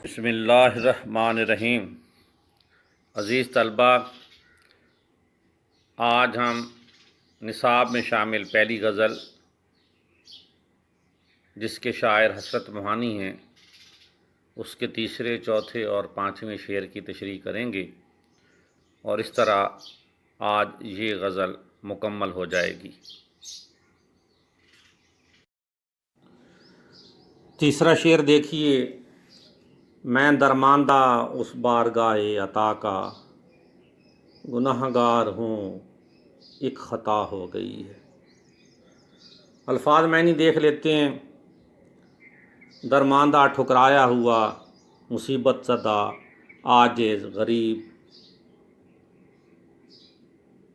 بسم اللہ الرحمن الرحیم۔ عزیز طلبہ، آج ہم نصاب میں شامل پہلی غزل جس کے شاعر حسرت موہانی ہیں اس کے تیسرے، چوتھے اور پانچویں شعر کی تشریح کریں گے، اور اس طرح آج یہ غزل مکمل ہو جائے گی۔ تیسرا شعر دیکھیے: میں درماندہ اس بارگاہ عطا کا، گناہ گار ہوں ایک خطا ہو گئی ہے۔ الفاظ معنی دیکھ لیتے ہیں۔ درماندہ ٹھکرایا ہوا، مصیبت زدہ، عاجز، غریب،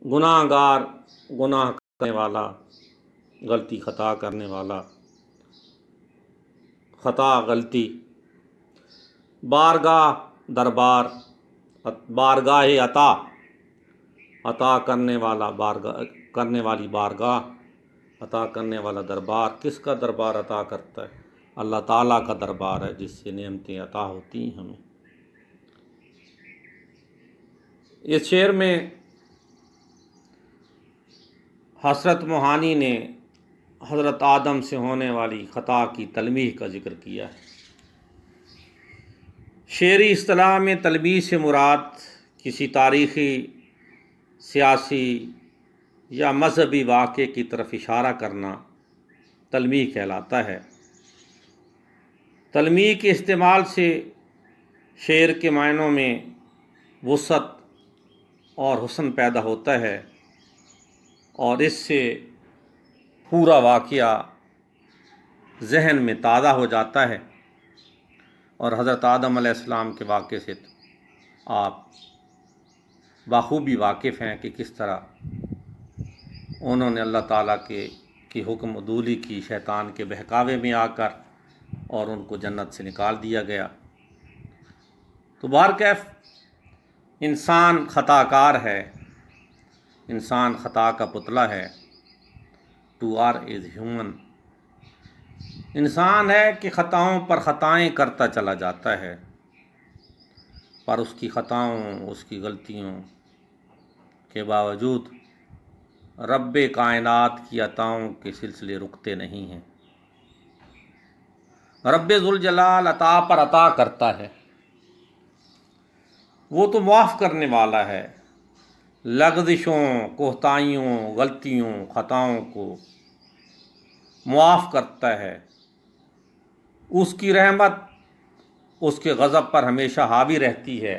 گناہ گار، گناہ کرنے والا، غلطی خطا کرنے والا، خطا غلطی، بارگاہ دربار، بارگاہ عطا، عطا کرنے والا، بارگاہ کرنے والی بارگاہ، عطا کرنے والا دربار۔ کس کا دربار عطا کرتا ہے؟ اللہ تعالیٰ کا دربار ہے جس سے نعمتیں عطا ہوتی ہیں ہمیں۔ اس شعر میں حسرت موہانی نے حضرت آدم سے ہونے والی خطا کی تلمیح کا ذکر کیا ہے۔ شعری اصطلاح میں تلمیح سے مراد کسی تاریخی، سیاسی یا مذہبی واقعے کی طرف اشارہ کرنا تلمیح کہلاتا ہے۔ تلمیح کے استعمال سے شعر کے معنوں میں وسعت اور حسن پیدا ہوتا ہے، اور اس سے پورا واقعہ ذہن میں تازہ ہو جاتا ہے۔ اور حضرت آدم علیہ السلام کے واقعے سے آپ بخوبی واقف ہیں کہ کس طرح انہوں نے اللہ تعالیٰ کی حکم عدولی کی، شیطان کے بہکاوے میں آ کر، اور ان کو جنت سے نکال دیا گیا۔ تو بہرکیف انسان خطا کار ہے، انسان خطا کا پتلا ہے۔ To err is human. انسان ہے کہ خطاؤں پر خطائیں کرتا چلا جاتا ہے، پر اس کی خطاؤں، اس کی غلطیوں کے باوجود رب کائنات کی عطاؤں کے سلسلے رکتے نہیں ہیں۔ رب ذوالجلال عطا پر عطا کرتا ہے، وہ تو معاف کرنے والا ہے، لغزشوں، کوتاہیوں، غلطیوں، خطاؤں کو معاف کرتا ہے۔ اس کی رحمت اس کے غضب پر ہمیشہ حاوی رہتی ہے۔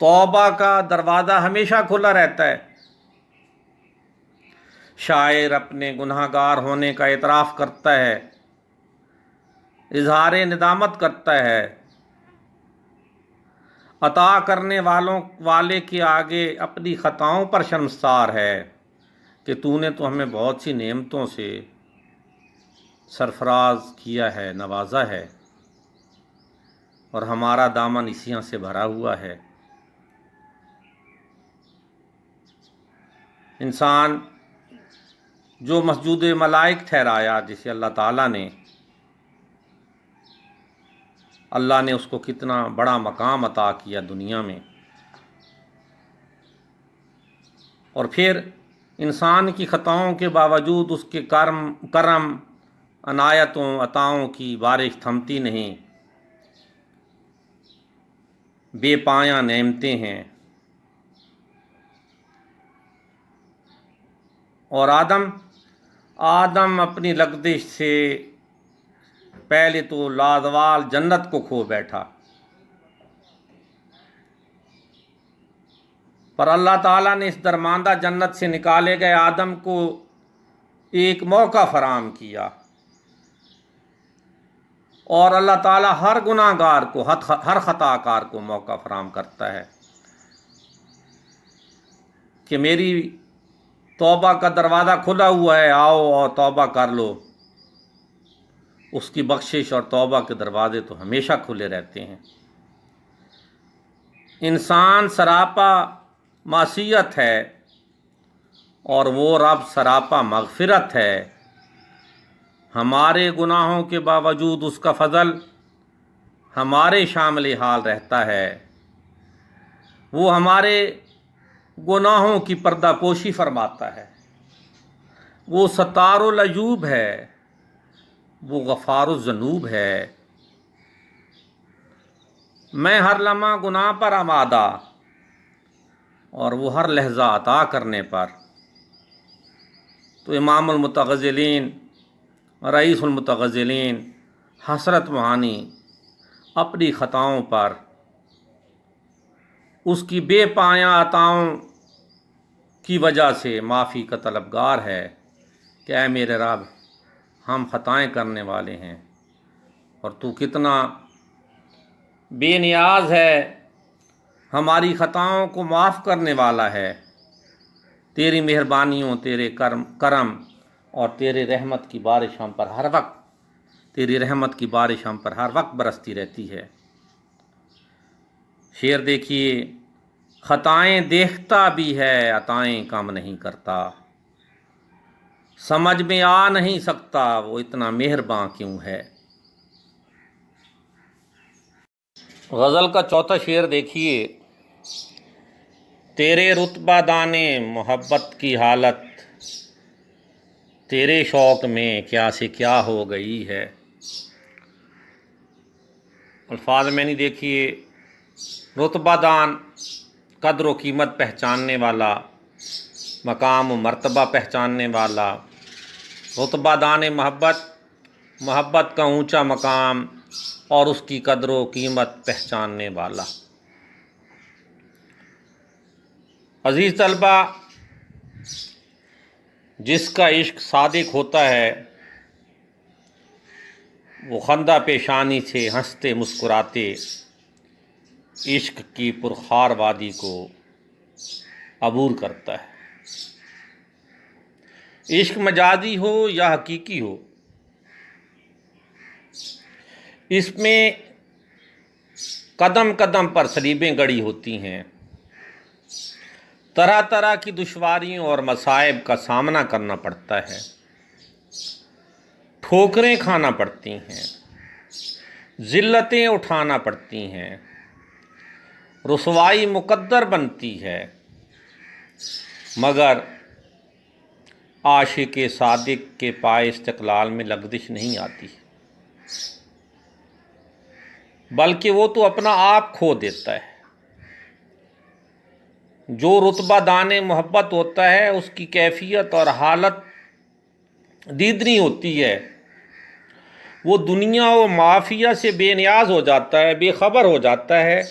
توبہ کا دروازہ ہمیشہ کھلا رہتا ہے۔ شاعر اپنے گناہ گار ہونے کا اعتراف کرتا ہے، اظہار ندامت کرتا ہے، عطا کرنے والے کے آگے اپنی خطاؤں پر شرمسار ہے کہ تو نے تو ہمیں بہت سی نعمتوں سے سرفراز کیا ہے، نوازا ہے، اور ہمارا دامن اسیاں سے بھرا ہوا ہے۔ انسان جو مسجود ملائک ٹھہرایا، جسے اللہ تعالیٰ نے اس کو کتنا بڑا مقام عطا کیا دنیا میں، اور پھر انسان کی خطاؤں کے باوجود اس کے کرم، عنایتوں، عطاؤں کی بارش تھمتی نہیں، بے پایاں نعمتیں ہیں۔ اور آدم اپنی لغزش سے پہلے تو لازوال جنت کو کھو بیٹھا، پر اللہ تعالیٰ نے اس درماندہ جنت سے نکالے گئے آدم کو ایک موقع فراہم کیا، اور اللہ تعالیٰ ہر گناہ گار کو، ہر خطا کار کو موقع فراہم کرتا ہے کہ میری توبہ کا دروازہ کھلا ہوا ہے، آؤ اور توبہ کر لو۔ اس کی بخشش اور توبہ کے دروازے تو ہمیشہ کھلے رہتے ہیں۔ انسان سراپا معصیت ہے، اور وہ رب سراپا مغفرت ہے۔ ہمارے گناہوں کے باوجود اس کا فضل ہمارے شامل حال رہتا ہے، وہ ہمارے گناہوں کی پردہ پوشی فرماتا ہے، وہ ستار العیوب ہے، وہ غفار الذنوب ہے۔ میں ہر لمحہ گناہ پر آمادہ اور وہ ہر لحظہ عطا کرنے پر۔ تو امام المتغزلین، رئیس المتغزلین حسرت معانی اپنی خطاؤں پر اس کی بے پایاں عطاؤں کی وجہ سے معافی کا طلبگار ہے کہ اے میرے رب، ہم خطائیں کرنے والے ہیں اور تو کتنا بے نیاز ہے، ہماری خطاؤں کو معاف کرنے والا ہے۔ تیری مہربانیوں، تیرے کرم اور تیرے رحمت کی بارش ہم پر ہر وقت، تیری رحمت کی بارش ہم پر ہر وقت برستی رہتی ہے۔ شعر دیکھیے، خطائیں دیکھتا بھی ہے عطائیں کم نہیں کرتا، سمجھ میں آ نہیں سکتا وہ اتنا مہرباں کیوں ہے۔ غزل کا چوتھا شعر دیکھیے، تیرے رتبہ دانے محبت کی حالت، تیرے شوق میں کیا سے کیا ہو گئی ہے۔ الفاظ میں نہیں دیکھیے، رتبہ دان قدر و قیمت پہچاننے والا، مقام و مرتبہ پہچاننے والا، رتبہ دان محبت کا اونچا مقام اور اس کی قدر و قیمت پہچاننے والا۔ عزیز طلبہ، جس کا عشق صادق ہوتا ہے وہ خندہ پیشانی سے ہنستے مسکراتے عشق کی پرخار وادی کو عبور کرتا ہے۔ عشق مجازی ہو یا حقیقی ہو، اس میں قدم قدم پر صلیبیں گڑی ہوتی ہیں، طرح طرح کی دشواریوں اور مصائب کا سامنا کرنا پڑتا ہے، ٹھوکریں کھانا پڑتی ہیں، ذلتیں اٹھانا پڑتی ہیں، رسوائی مقدر بنتی ہے، مگر عاشق صادق کے پائے استقلال میں لغزش نہیں آتی، بلکہ وہ تو اپنا آپ کھو دیتا ہے۔ جو رتبہ دان محبت ہوتا ہے اس کی کیفیت اور حالت دیدنی ہوتی ہے، وہ دنیا و معافیہ سے بے نیاز ہو جاتا ہے، بے خبر ہو جاتا ہے،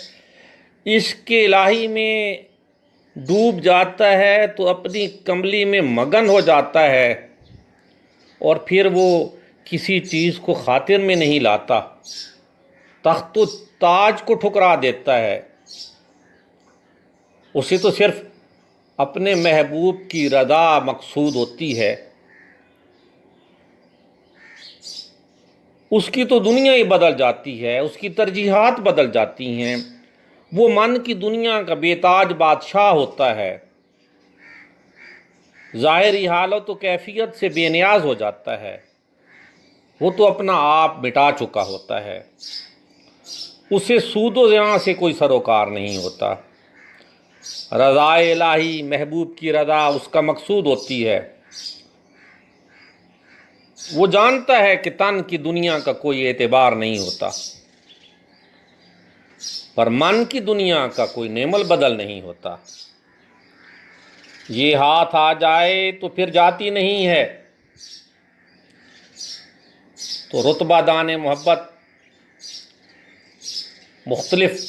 عشق الہی میں ڈوب جاتا ہے تو اپنی کملی میں مگن ہو جاتا ہے، اور پھر وہ کسی چیز کو خاطر میں نہیں لاتا، تخت و تاج کو ٹھکرا دیتا ہے، اسے تو صرف اپنے محبوب کی رضا مقصود ہوتی ہے، اس کی تو دنیا ہی بدل جاتی ہے، اس کی ترجیحات بدل جاتی ہیں، وہ من کی دنیا کا بے تاج بادشاہ ہوتا ہے، ظاہری حالت و کیفیت سے بے نیاز ہو جاتا ہے، وہ تو اپنا آپ مٹا چکا ہوتا ہے، اسے سود و زیاں سے کوئی سروکار نہیں ہوتا، رضا الہی، محبوب کی رضا اس کا مقصود ہوتی ہے، وہ جانتا ہے کہ تن کی دنیا کا کوئی اعتبار نہیں ہوتا، پر من کی دنیا کا کوئی نعم البدل نہیں ہوتا، یہ ہاتھ آ جائے تو پھر جاتی نہیں ہے۔ تو رتبہ دان محبت مختلف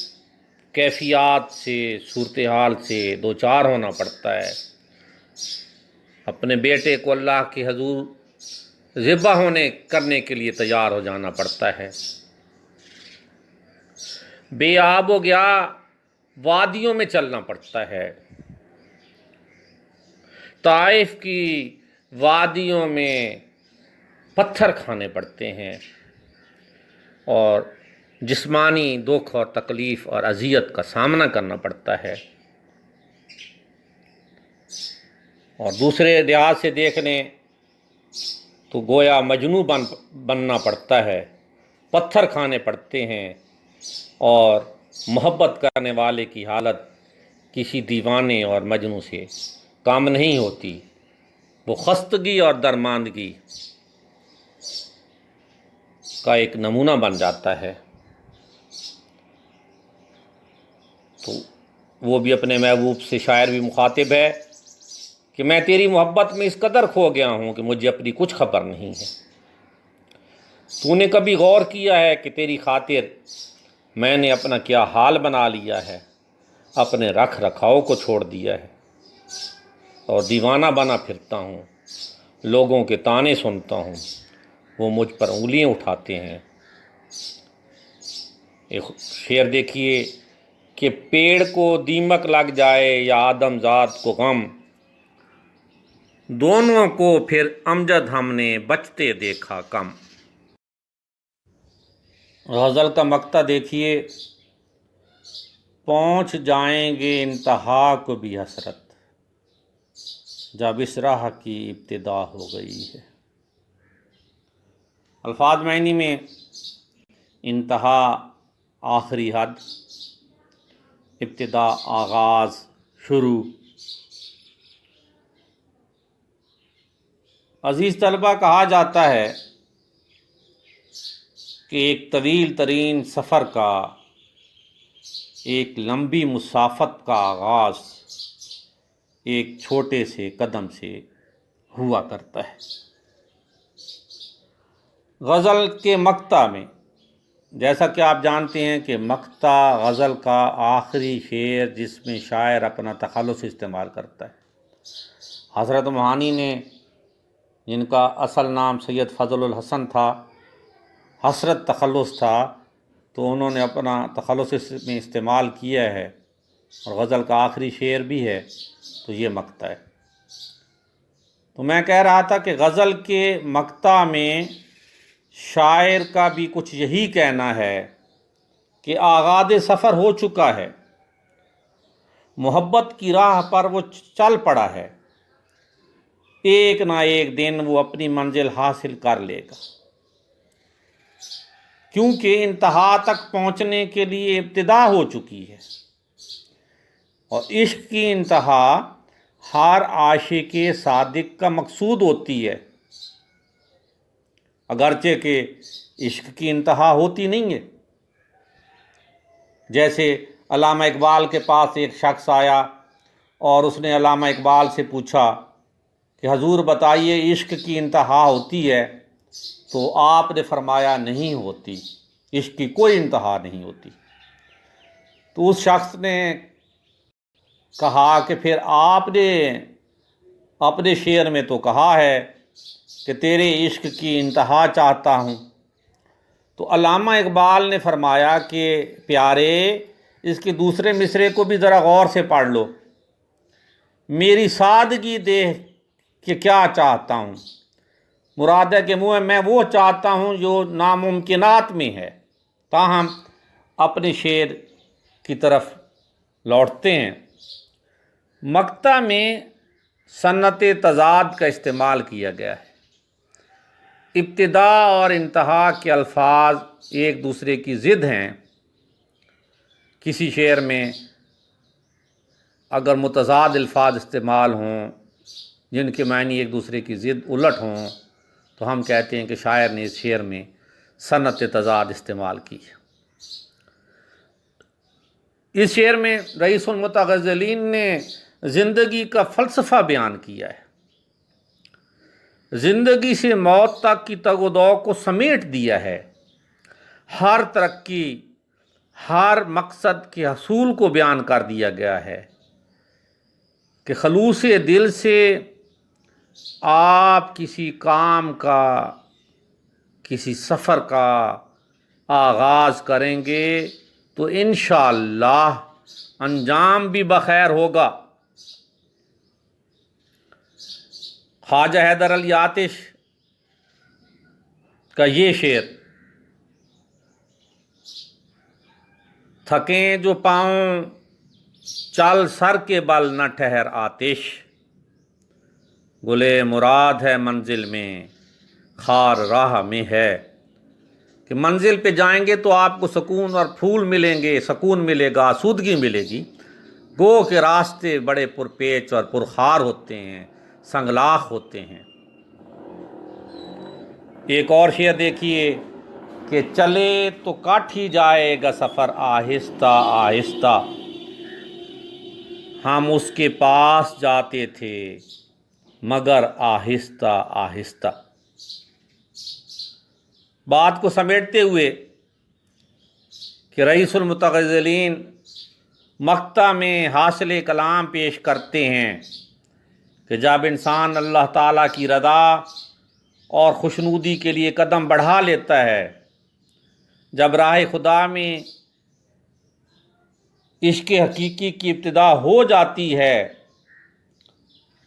کیفیات سے، صورتحال سے دوچار ہونا پڑتا ہے، اپنے بیٹے کو اللہ کے حضور ذبح کرنے کے لیے تیار ہو جانا پڑتا ہے، بے آب و گیا وادیوں میں چلنا پڑتا ہے، طائف کی وادیوں میں پتھر کھانے پڑتے ہیں، اور جسمانی دکھ اور تکلیف اور اذیت کا سامنا کرنا پڑتا ہے، اور دوسرے لحاظ سے دیکھ لیں تو گویا مجنوں بننا پڑتا ہے، پتھر کھانے پڑتے ہیں، اور محبت کرنے والے کی حالت کسی دیوانے اور مجنوں سے کام نہیں ہوتی، وہ خستگی اور درماندگی کا ایک نمونہ بن جاتا ہے۔ تو وہ بھی اپنے محبوب سے، شاعر بھی مخاطب ہے کہ میں تیری محبت میں اس قدر کھو گیا ہوں کہ مجھے اپنی کچھ خبر نہیں ہے۔ تو نے کبھی غور کیا ہے کہ تیری خاطر میں نے اپنا کیا حال بنا لیا ہے، اپنے رکھ رکھاؤ کو چھوڑ دیا ہے اور دیوانہ بنا پھرتا ہوں، لوگوں کے طعنے سنتا ہوں، وہ مجھ پر انگلیاں اٹھاتے ہیں۔ ایک شعر دیکھیے کہ پیڑ کو دیمک لگ جائے یا آدم ذات کو غم، دونوں کو پھر امجد ہم نے بچتے دیکھا کم۔ غزل کا مقطع دیکھیے، پہنچ جائیں گے انتہا کو بھی حسرت، جب اس راہ کی ابتدا ہو گئی ہے۔ الفاظ معنی میں انتہا آخری حد، ابتدا آغاز، شروع۔ عزیز طلبہ، کہا جاتا ہے کہ ایک طویل ترین سفر کا، ایک لمبی مسافت کا آغاز ایک چھوٹے سے قدم سے ہوا کرتا ہے۔ غزل کے مقطع میں، جیسا کہ آپ جانتے ہیں کہ مقطع غزل کا آخری شعر جس میں شاعر اپنا تخلص استعمال کرتا ہے۔ حضرت معانی نے، جن کا اصل نام سید فضل الحسن تھا، حسرت تخلص تھا، تو انہوں نے اپنا تخلص اس میں استعمال کیا ہے اور غزل کا آخری شعر بھی ہے، تو یہ مقطع ہے۔ تو میں کہہ رہا تھا کہ غزل کے مقطع میں شاعر کا بھی کچھ یہی کہنا ہے کہ آغاز سفر ہو چکا ہے، محبت کی راہ پر وہ چل پڑا ہے، ایک نہ ایک دن وہ اپنی منزل حاصل کر لے گا، کیونکہ انتہا تک پہنچنے کے لیے ابتدا ہو چکی ہے، اور عشق کی انتہا ہر عاشق صادق کا مقصود ہوتی ہے، اگرچہ کہ عشق کی انتہا ہوتی نہیں ہے۔ جیسے علامہ اقبال کے پاس ایک شخص آیا اور اس نے علامہ اقبال سے پوچھا کہ حضور بتائیے عشق کی انتہا ہوتی ہے؟ تو آپ نے فرمایا نہیں ہوتی، عشق کی کوئی انتہا نہیں ہوتی۔ تو اس شخص نے کہا کہ پھر آپ نے اپنے شعر میں تو کہا ہے کہ تیرے عشق کی انتہا چاہتا ہوں۔ تو علامہ اقبال نے فرمایا کہ پیارے، اس کے دوسرے مصرے کو بھی ذرا غور سے پڑھ لو، میری سادگی دیکھ کہ کیا چاہتا ہوں، مراد ہے کہ میں وہ چاہتا ہوں جو ناممکنات میں ہے۔ تاہم اپنے شعر کی طرف لوٹتے ہیں۔ مقطع میں صنعت تضاد کا استعمال کیا گیا ہے۔ ابتدا اور انتہا کے الفاظ ایک دوسرے کی ضد ہیں۔ کسی شعر میں اگر متضاد الفاظ استعمال ہوں جن کے معنی ایک دوسرے کی ضد الٹ ہوں تو ہم کہتے ہیں کہ شاعر نے اس شعر میں صنعت تضاد استعمال کی ہے۔ اس شعر میں رئیس المتغزلین نے زندگی کا فلسفہ بیان کیا ہے، زندگی سے موت تک کی تگ و دو کو سمیٹ دیا ہے، ہر ترقی، ہر مقصد کے حصول کو بیان کر دیا گیا ہے کہ خلوص دل سے آپ کسی کام کا، کسی سفر کا آغاز کریں گے تو انشاءاللہ انجام بھی بخیر ہوگا۔ خواجہ حیدر علی آتش کا یہ شعر، تھکیں جو پاؤں چل سر کے بل نہ ٹھہر آتش، گلے مراد ہے منزل میں خار راہ میں ہے، کہ منزل پہ جائیں گے تو آپ کو سکون اور پھول ملیں گے، سکون ملے گا، آسودگی ملے گی، گو کے راستے بڑے پرپیچ اور پرخار ہوتے ہیں، سنگلاخ ہوتے ہیں۔ ایک اور شعر دیکھیے کہ چلے تو کاٹ ہی جائے گا سفر آہستہ آہستہ، ہم اس کے پاس جاتے تھے مگر آہستہ آہستہ۔ بات کو سمیٹتے ہوئے کہ رئیس المتغزلین مقطع میں حاصل کلام پیش کرتے ہیں کہ جب انسان اللہ تعالیٰ کی رضا اور خوشنودی کے لیے قدم بڑھا لیتا ہے، جب راہ خدا میں عشق حقیقی کی ابتدا ہو جاتی ہے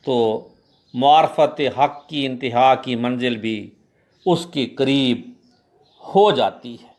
تو معرفت حق کی انتہا کی منزل بھی اس کے قریب ہو جاتی ہے۔